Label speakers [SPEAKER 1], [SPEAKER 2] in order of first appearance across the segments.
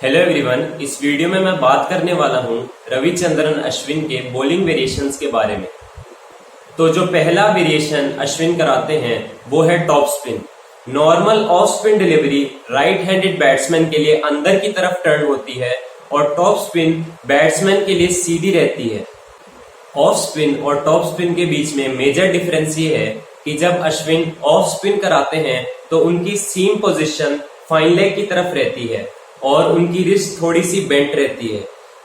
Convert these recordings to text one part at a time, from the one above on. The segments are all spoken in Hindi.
[SPEAKER 1] हेलो एवरीवन, इस वीडियो में मैं बात करने वाला हूं रविचंद्रन अश्विन के बॉलिंग वेरिएशंस के बारे में। तो जो पहला वेरिएशन अश्विन कराते हैं वो है top spin. Normal off spin delivery right handed batsman के लिए अंदर की तरफ टर्न होती है और टॉप स्पिन बैट्समैन के लिए सीधी रहती है। ऑफ स्पिन और टॉप स्पिन के बीच में मेजर डिफरेंस ये है कि जब अश्विन ऑफ स्पिन कराते हैं तो उनकी सीम पोजीशन फाइन लेग की तरफ रहती है और उनकी रिस्ट थोड़ी सी बेंट रहती है।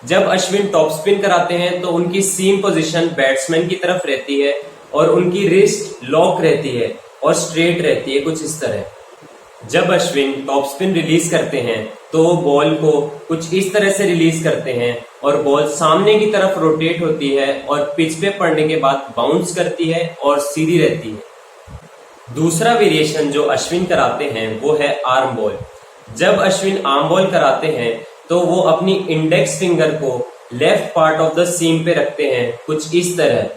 [SPEAKER 1] जब अश्विन टॉप स्पिन कराते हैं तो उनकी सीम पोजीशन बैट्समैन की तरफ रहती है और उनकी रिस्ट लॉक रहती है और स्ट्रेट रहती है, कुछ इस तरह। जब अश्विन टॉप स्पिन रिलीज करते हैं तो वो बॉल को कुछ इस तरह से रिलीज करते हैं और बॉल सामने की तरफ रोटेट होती है और पिच पे पड़ने के बाद बाउंस करती है और सीधी रहती है। दूसरा वेरिएशन जो अश्विन कराते हैं वो है आर्म बॉल। जब अश्विन आर्म बॉल कराते हैं तो वो अपनी इंडेक्स फिंगर को लेफ्ट पार्ट ऑफ द सीम पे रखते हैं, कुछ इस तरह।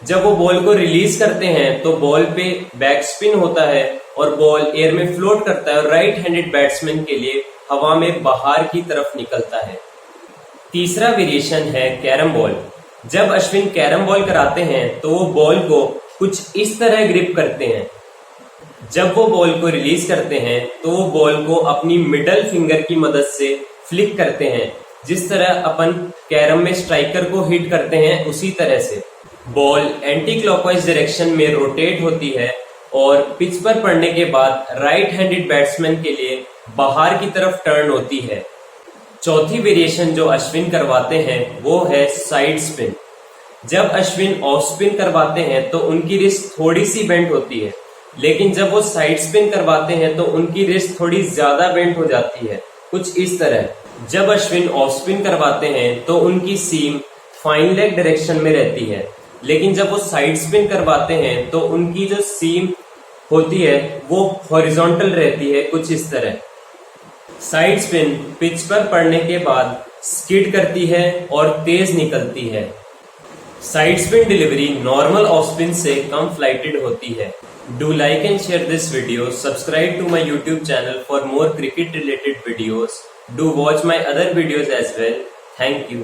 [SPEAKER 1] जब वो बॉल को रिलीज करते हैं तो बॉल पे बैक स्पिन होता है और बॉल एयर में फ्लोट करता है और राइट हैंडेड बैट्समैन के लिए हवा में बाहर की तरफ निकलता है। तीसरा वेरिएशन है कैरम बॉल। जब अश्विन कैरम बॉल कराते हैं तो वो बॉल को कुछ इस तरह ग्रिप करते हैं। जब वो बॉल को रिलीज करते हैं तो वो बॉल को अपनी मिडल फिंगर की मदद से फ्लिक करते हैं, जिस तरह अपन कैरम में स्ट्राइकर को हिट करते हैं उसी तरह से। बॉल एंटी क्लॉकवाइज डायरेक्शन में रोटेट होती है और पिच पर पड़ने के बाद राइट हैंडेड बैट्समैन के लिए बाहर की तरफ टर्न होती है। चौथी वेरिएशन जो अश्विन करवाते हैं वो है साइड स्पिन। जब अश्विन ऑफ स्पिन करवाते हैं तो उनकी रिस्ट थोड़ी सी बेंट होती है, लेकिन जब वो साइड स्पिन करवाते हैं तो उनकी रिस्ट थोड़ी ज्यादा बेंट हो जाती है, कुछ इस तरह। जब अश्विन ऑफ स्पिन करवाते हैं तो उनकी सीम फाइन लेग डायरेक्शन में रहती है, लेकिन जब वो साइड स्पिन करवाते हैं तो उनकी जो सीम होती है वो हॉरिजॉन्टल रहती है, कुछ इस तरह। साइड स्पिन पिच पर पड़ने के बाद स्किड करती है और तेज निकलती है। Side spin delivery normal off spin से कम फ्लाइटेड होती है। Do like and share this video. Subscribe to my YouTube channel for more cricket related videos. Do watch my other videos as well. Thank you.